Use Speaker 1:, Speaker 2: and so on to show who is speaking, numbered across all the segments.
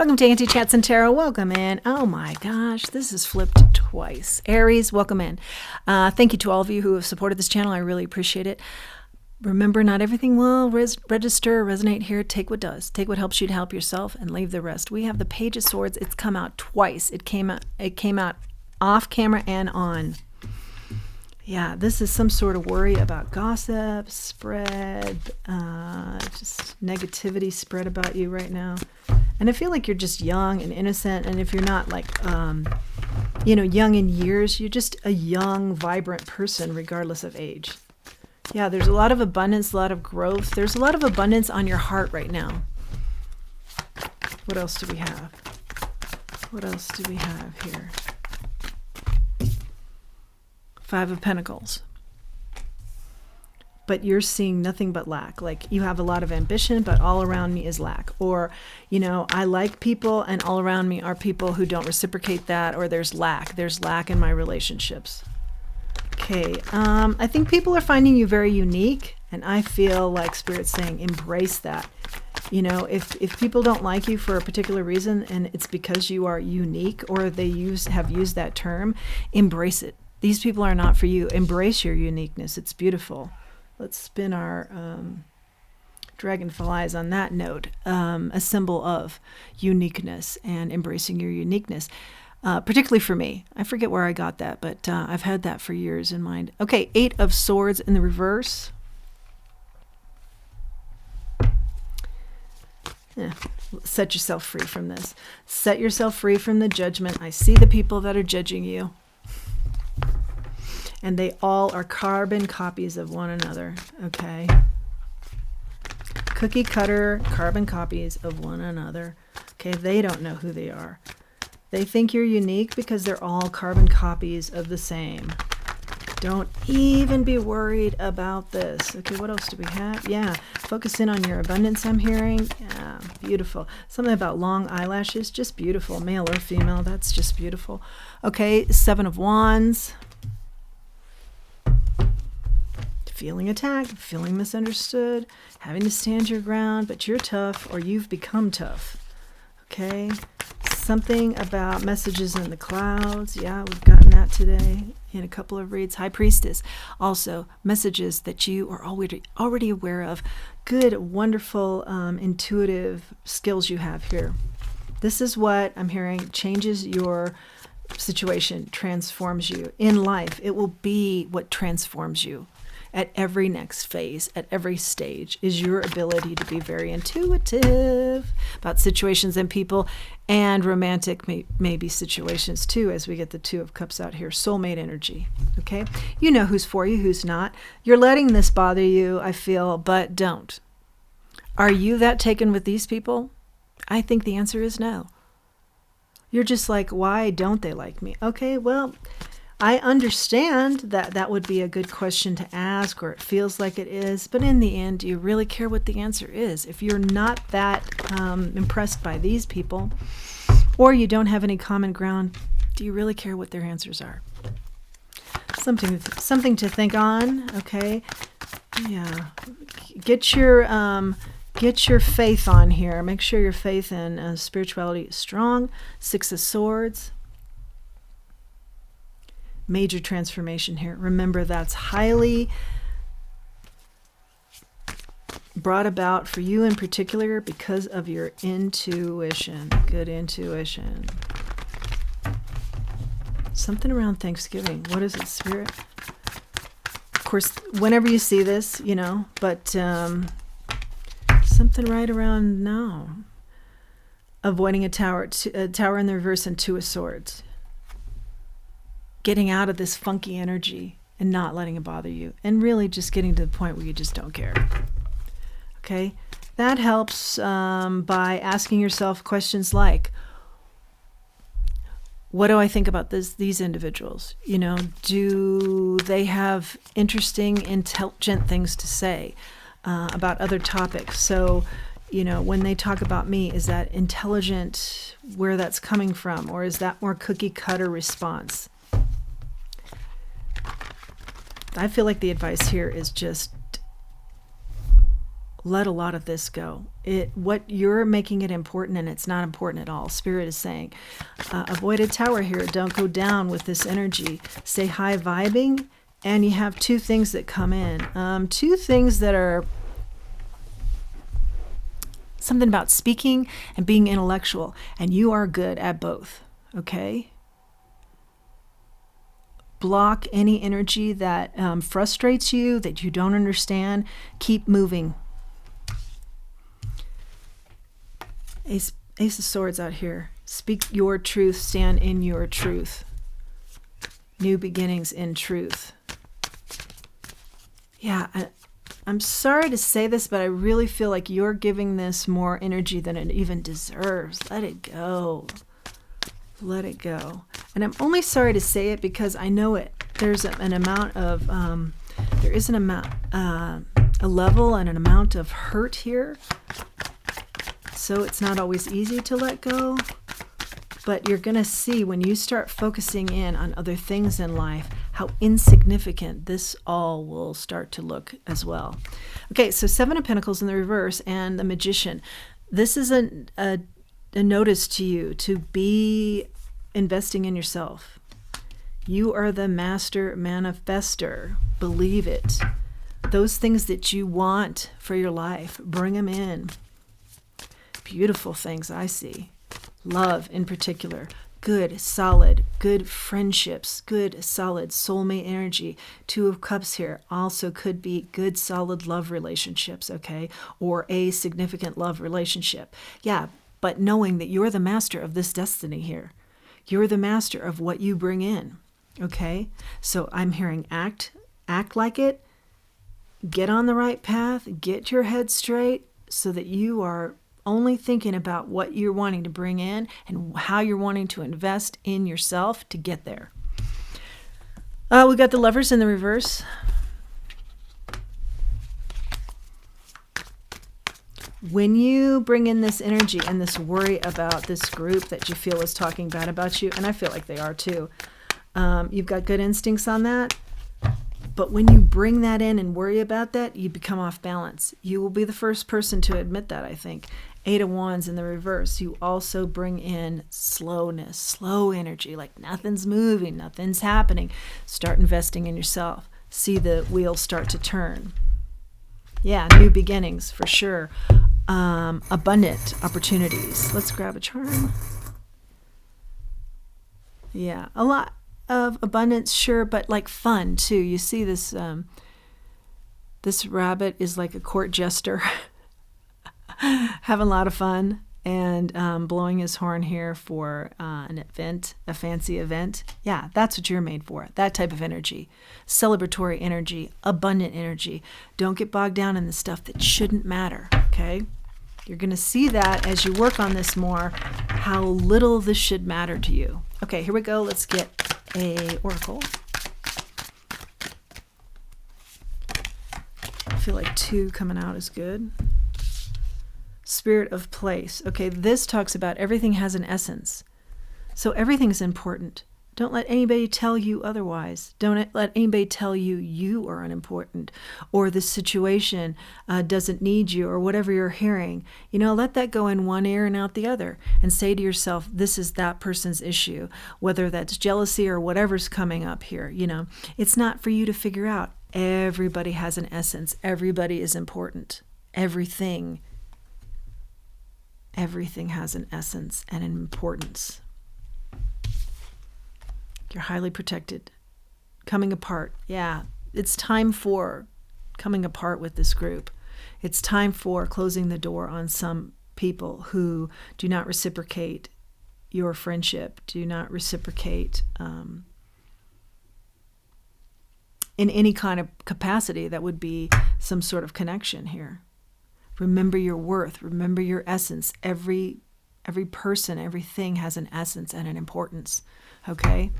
Speaker 1: Welcome to Auntie Chats and Tarot. Welcome in. Oh my gosh, this is flipped twice. Aries, welcome in. Thank you to all of you who have supported this channel. I really appreciate it. Remember, not everything will register or resonate here. Take what does. Take what helps you to help yourself and leave the rest. We have the Page of Swords. It's come out twice. It came out off camera and on. Yeah, this is some sort of worry about gossip, spread, just negativity spread about you right now. And I feel like you're just young and innocent. And if you're not like, young in years, you're just a young, vibrant person, regardless of age. Yeah, there's a lot of abundance, a lot of growth. There's a lot of abundance on your heart right now. What else do we have? What else do we have here? Five of Pentacles. But you're seeing nothing but lack. Like you have a lot of ambition, but all around me is lack. Or, I like people and all around me are people who don't reciprocate that, or there's lack. There's lack in my relationships. Okay, I think people are finding you very unique, and I feel like Spirit's saying embrace that. If people don't like you for a particular reason and it's because you are unique, or they have used that term, embrace it. These people are not for you. Embrace your uniqueness. It's beautiful. Let's spin our dragonflies on that note. A symbol of uniqueness and embracing your uniqueness. Particularly for me. I forget where I got that, but I've had that for years in mind. Okay, Eight of Swords in the reverse. Set yourself free from this. Set yourself free from the judgment. I see the people that are judging you. And they all are carbon copies of one another, okay? Cookie cutter carbon copies of one another. Okay, they don't know who they are. They think you're unique because they're all carbon copies of the same. Don't even be worried about this. Okay, what else do we have? Yeah, focus in on your abundance, I'm hearing. Yeah, beautiful. Something about long eyelashes, just beautiful. Male or female, that's just beautiful. Okay, Seven of Wands. Feeling attacked, feeling misunderstood, having to stand your ground, but you're tough or you've become tough. Okay, something about messages in the clouds. Yeah, we've gotten that today in a couple of reads. High Priestess. Also, messages that you are already aware of. Good, wonderful, intuitive skills you have here. This is what I'm hearing changes your situation, transforms you. In life, it will be what transforms you. At every next phase, at every stage, is your ability to be very intuitive about situations and people, and romantic maybe situations too, as we get the Two of Cups out here. Soulmate energy, okay? You know who's for you, who's not. You're letting this bother you, I feel, but don't. Are you that taken with these people? I think the answer is no. You're just like, why don't they like me? Okay, well, I understand that that would be a good question to ask, or it feels like it is, but in the end, do you really care what the answer is? If you're not that impressed by these people, or you don't have any common ground, do you really care what their answers are? Something to think on, okay? Yeah, get your faith on here. Make sure your faith in spirituality is strong. Six of Swords. Major transformation here. Remember, that's highly brought about for you in particular because of your intuition. Good intuition. Something around Thanksgiving. What is it, Spirit? Of course, whenever you see this, but something right around now. Avoiding a tower in the reverse, and Two of Swords. Getting out of this funky energy and not letting it bother you, and really just getting to the point where you just don't care. Okay, that helps by asking yourself questions like, what do I think about these individuals? Do they have interesting, intelligent things to say about other topics? So, when they talk about me, is that intelligent where that's coming from, or is that more cookie cutter response? I feel like the advice here is just let a lot of this go. What you're making it important, and it's not important at all. Spirit is saying, avoid a tower here. Don't go down with this energy. Stay high vibing. And you have two things that come in. Two things that are something about speaking and being intellectual. And you are good at both. Okay? Block any energy that frustrates you, that you don't understand. Keep moving. Ace of Swords out here. Speak your truth. Stand in your truth. New beginnings in truth. Yeah, I'm sorry to say this, but I really feel like you're giving this more energy than it even deserves. Let it go. Let it go. And I'm only sorry to say it because I know it. There's an amount of, there is an amount, a level and an amount of hurt here. So it's not always easy to let go. But you're going to see when you start focusing in on other things in life, how insignificant this all will start to look as well. Okay, so 7 of Pentacles in the reverse and the Magician. This is a notice to you to be investing in yourself. You are the master manifester. Believe it. Those things that you want for your life, bring them in. Beautiful things I see. Love in particular. Good, solid, good friendships. Good, solid soulmate energy. 2 of Cups here. Also could be good, solid love relationships, okay? Or a significant love relationship. Yeah, but knowing that you're the master of this destiny here. You're the master of what you bring in, okay? So I'm hearing act like it. Get on the right path. Get your head straight so that you are only thinking about what you're wanting to bring in and how you're wanting to invest in yourself to get there. We got the Lovers in the reverse. When you bring in this energy and this worry about this group that you feel is talking bad about you, and I feel like they are too, you've got good instincts on that. But when you bring that in and worry about that, you become off balance. You will be the first person to admit that, I think. 8 of Wands in the reverse. You also bring in slowness, slow energy, like nothing's moving, nothing's happening. Start investing in yourself. See the wheel start to turn. Yeah, new beginnings for sure. Abundant opportunities. Let's grab a charm. Yeah, a lot of abundance, sure, but like fun too. You see this this rabbit is like a court jester having a lot of fun and blowing his horn here for an event, a fancy event. Yeah, that's what you're made for. That type of energy. Celebratory energy, abundant energy. Don't get bogged down in the stuff that shouldn't matter, okay? You're going to see that as you work on this more, how little this should matter to you. Okay, here we go. Let's get a oracle. I feel like 2 coming out is good. Spirit of place. Okay, this talks about everything has an essence. So everything's important. Don't let anybody tell you otherwise. Don't let anybody tell you you are unimportant or the situation doesn't need you or whatever you're hearing. You know, let that go in one ear and out the other and say to yourself, this is that person's issue, whether that's jealousy or whatever's coming up here. You know, it's not for you to figure out. Everybody has an essence. Everybody is important. Everything has an essence and an importance. You're highly protected. Coming apart. Yeah, it's time for coming apart with this group. It's time for closing the door on some people who do not reciprocate your friendship, do not reciprocate in any kind of capacity that would be some sort of connection here. Remember your worth. Remember your essence. Every person, everything has an essence and an importance. Okay?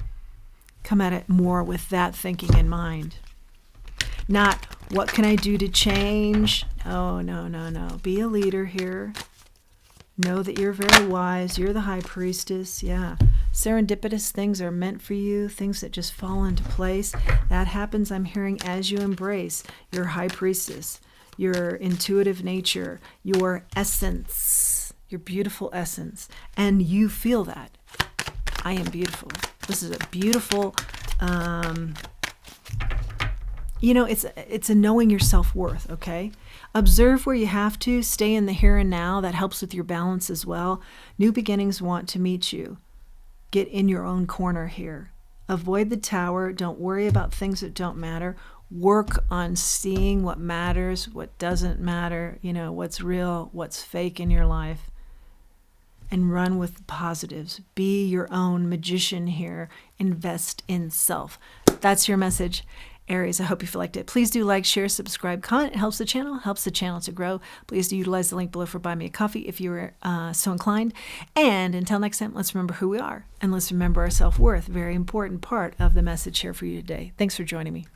Speaker 1: Come at it more with that thinking in mind. Not, what can I do to change? Oh, no. Be a leader here. Know that you're very wise. You're the high priestess. Yeah. Serendipitous things are meant for you. Things that just fall into place. That happens, I'm hearing, as you embrace your high priestess. your intuitive nature, your essence, your beautiful essence. And you feel that. I am beautiful. This is a beautiful, it's a knowing your self-worth, okay? Observe where you have to. Stay in the here and now. That helps with your balance as well. New beginnings want to meet you. Get in your own corner here. Avoid the tower. Don't worry about things that don't matter. Work on seeing what matters, what doesn't matter, what's real, what's fake in your life. And run with positives. Be your own magician here. Invest in self. That's your message, Aries. I hope you liked it. Please do like, share, subscribe, comment. It helps the channel to grow. Please do utilize the link below for Buy Me a Coffee if you are so inclined. And until next time, let's remember who we are. And let's remember our self-worth. Very important part of the message here for you today. Thanks for joining me.